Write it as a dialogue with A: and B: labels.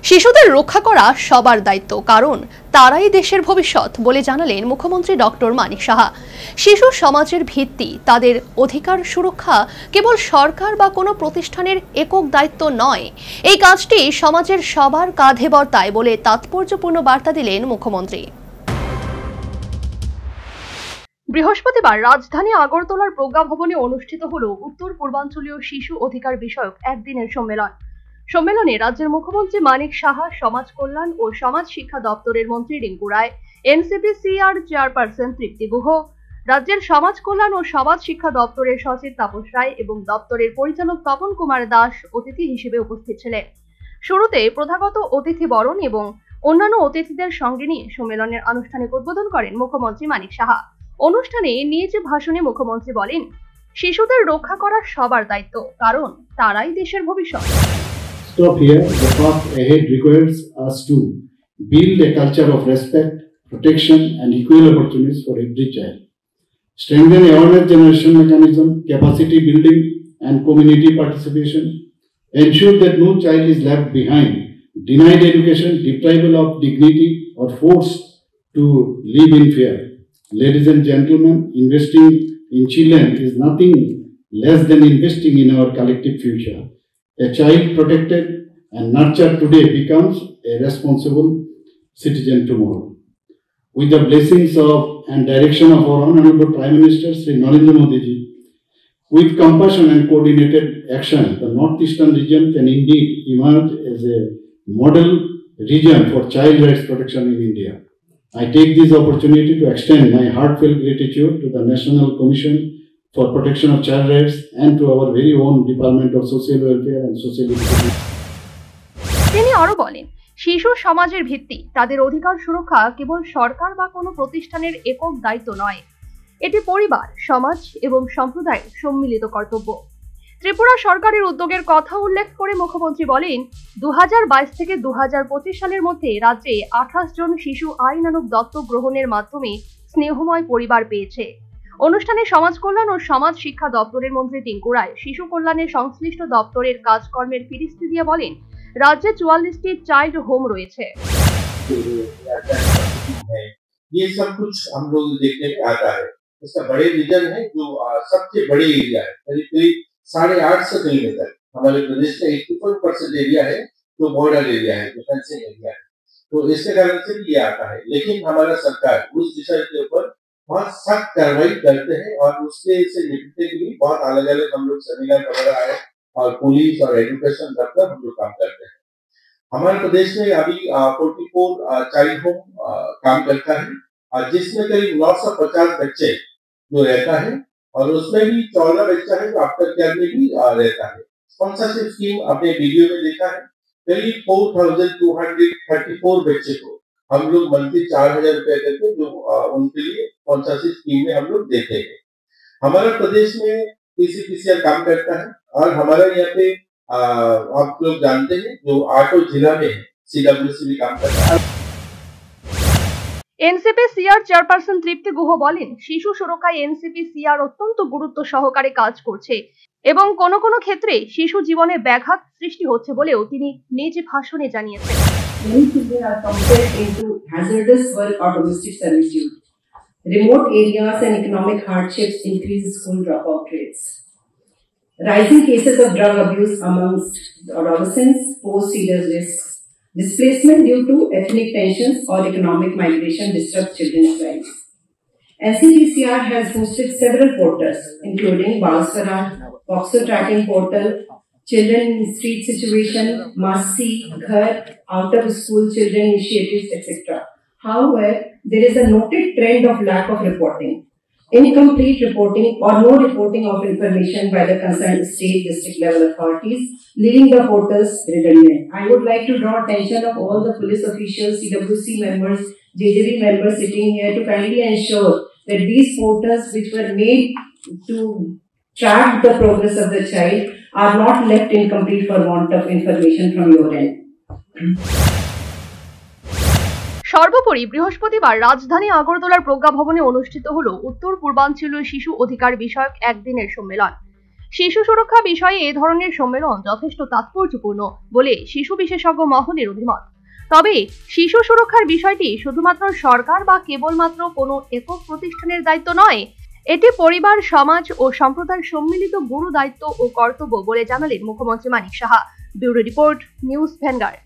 A: শিশুদের রক্ষা করা সবার দায়িত্ব, কারণ তারাই দেশের ভবিষ্যৎ বলে জানালেন মুখ্যমন্ত্রী ডক্টর মানিক সাহা। শিশু সমাজের ভিত্তি, তাদের অধিকার সুরক্ষা কেবল সরকার বা কোনো প্রতিষ্ঠানের একক দায়িত্ব নয়, এই কাজটি সমাজের সবার কাঁধে বর্তায় বলে তাৎপর্যপূর্ণ বার্তা দিলেন মুখ্যমন্ত্রী। বৃহস্পতিবার রাজধানী আগরতলার প্রজ্ঞা ভবনে অনুষ্ঠিত হল উত্তর পূর্বাঞ্চলীয় শিশু অধিকার বিষয়ক একদিনের সম্মেলন। সম্মেলনে রাজ্যের মুখ্যমন্ত্রী মানিক সাহা, সমাজ কল্যাণ ও সমাজ শিক্ষা দপ্তরের মন্ত্রী রিঙ্কু রায়, এনসিপি-সিআর চেয়ারপারসন তৃপ্তি গুহ, রাজ্যের সমাজ কল্যাণ ও সমাজ শিক্ষা দপ্তরের সচিব তাপস রায় এবং দপ্তরের পরিচালক তপন কুমার দাস অতিথি হিসেবে উপস্থিত ছিলেন। শুরুতে প্রথাগত অতিথি বরণ এবং অন্যান্য অতিথিদের সঙ্গে নিয়ে সম্মেলনের আনুষ্ঠানিক উদ্বোধন করেন মুখ্যমন্ত্রী মানিক সাহা। অনুষ্ঠানে নিজ ভাষণে মুখ্যমন্ত্রী বলেন, শিশুদের রক্ষা করা সবার দায়িত্ব, কারণ তারাই দেশের ভবিষ্যৎ।
B: Stop here. The path ahead requires us to build a culture of respect, protection, and equal opportunities for every child. Strengthen awareness generation mechanism, capacity building, and community participation. Ensure that no child is left behind, denied education, deprived of dignity, or forced to live in fear. Ladies and gentlemen, investing in children is nothing less than investing in our collective future. A child protected and nurtured today becomes a responsible citizen tomorrow. With the blessings of and direction of our Honorable Prime Minister Sri Narendra Modi ji, with compassion and coordinated action, the Northeastern region can indeed emerge as a model region for child rights protection in India. I take this opportunity to extend my heartfelt gratitude to the National Commission for Protection of Child Rights and to our very own Department of Social Welfare and Social Equity.
A: তিনি আরো বলেন, শিশু সমাজের ভিত্তি, তাদের অধিকার সুরক্ষা কেবল সরকার বা কোনো প্রতিষ্ঠানের একক দায়িত্ব নয়, এটি পরিবার, সমাজ এবং সম্প্রদায়ের সম্মিলিত কর্তব্য। ত্রিপুরা সরকারের উদ্যোগের কথা উল্লেখ করে মুখ্যমন্ত্রী বলেন, 2022 থেকে 2025 সালের মধ্যে রাজ্যে 28 জন শিশু আইনানুগ দত্তক গ্রহণের মাধ্যমে স্নেহময় পরিবার পেয়েছে। অনুষ্ঠানে সমাজ কল্যাণ ও সমাজ শিক্ষা দপ্তরের মন্ত্রী রিঙ্কু রায় শিশু কল্যাণে সংশ্লিষ্ট দপ্তরের কাজকর্মের ফিরিস্তি দিয়ে বলেন, রাজ্যে 44টি চাইল্ড হোম রয়েছে।
C: ये सब कुछ हम लोग देखने में आता है। इसका बड़े रीजन है जो सबसे बड़े एरिया है, करीब 850 किलोमीटर हमारे प्रदेश का 84% एरिया है जो बॉर्डर एरिया है, जो फेंसिंग एरिया है, तो इसके कारण से भी ये आता है। लेकिन हमारा सरकार उस विषय के ऊपर बहुत सख्त कार्रवाई करते हैं और उससे से निपटने के लिए बहुत अलग अलग हम लोग सेमिनार वगैरह आए और पुलिस और एजुकेशन दफ्तर हम लोग काम करते हैं। हमारे प्रदेश में अभी 44 चाइल्ड होम काम करता है और जिसमें करीब 950 बच्चे जो रहता है और उसमें भी 14 बच्चा है जो आफ्टर केयर में भी रहता है। स्पॉन्सरशिप स्कीम आपने वीडियो में देखा है, करीब 4234 बच्चे को हम लोग मंथली 4000 रुपए करके जो उनके लिए स्पॉन्सरशिप स्कीम में हम लोग देते हैं। हमारा प्रदेश में पीसीपीसीआर काम करता है और हमारा यहाँ पे आप लोग जानते हैं जो 8 जिला में सीडब्ल्यूसी भी काम करता है।
A: এনসিপি-সিআর চেয়ারপারসন তৃপ্তি গুহ বলেন, শিশু সুরক্ষায় এনসিপি-সিআর অত্যন্ত গুরুত্ব সহকারে কাজ করছে এবং কোনো কোনো ক্ষেত্রে শিশু জীবনে ব্যাঘাত সৃষ্টি হচ্ছে বলেও তিনি নিজ ভাষণে জানিয়েছেন।
D: Many children are committed into hazardous work or domestic servitude. Remote areas and economic hardships increase school dropout rates. Rising cases of drug abuse amongst adolescents pose serious risks. Displacement due to ethnic tensions or economic migration disrupts children's lives. NCPCR has hosted several portals, including Balswaraj, POCSO Tracking Portal, Children in Street Situation, Masi, Ghar, Out of School Children Initiatives, etc. However, there is a noted trend of lack of reporting, incomplete reporting or no reporting of information by the concerned state district level authorities, leaving the portals redundant. I would like to draw attention of all the police officials, CWC members, JJB members sitting here to kindly ensure that these portals which were made to track the progress of the child are not left incomplete for want of information from your end.
A: সর্বোপরি বৃহস্পতিবার রাজধানী আগরতলার প্রজ্ঞা ভবনে অনুষ্ঠিত হলো উত্তর পূর্বাঞ্চলীয় শিশু অধিকার বিষয়ক একদিনের সম্মেলন। শিশু সুরক্ষা বিষয়ে এ ধরনের সম্মেলন যথেষ্ট তাৎপর্যপূর্ণ বলে শিশু বিশেষজ্ঞ মহলের অভিমত। তবে শিশু সুরক্ষার বিষয়টি শুধুমাত্র সরকার বা কেবলমাত্র কোনো একক প্রতিষ্ঠানের দায়িত্ব নয়, এটি পরিবার, সমাজ ও সম্প্রদায়ের সম্মিলিত গুরু দায়িত্ব ও কর্তব্য বলে জানালেন মুখ্যমন্ত্রী Manik Saha. Bureau report, News vanguard.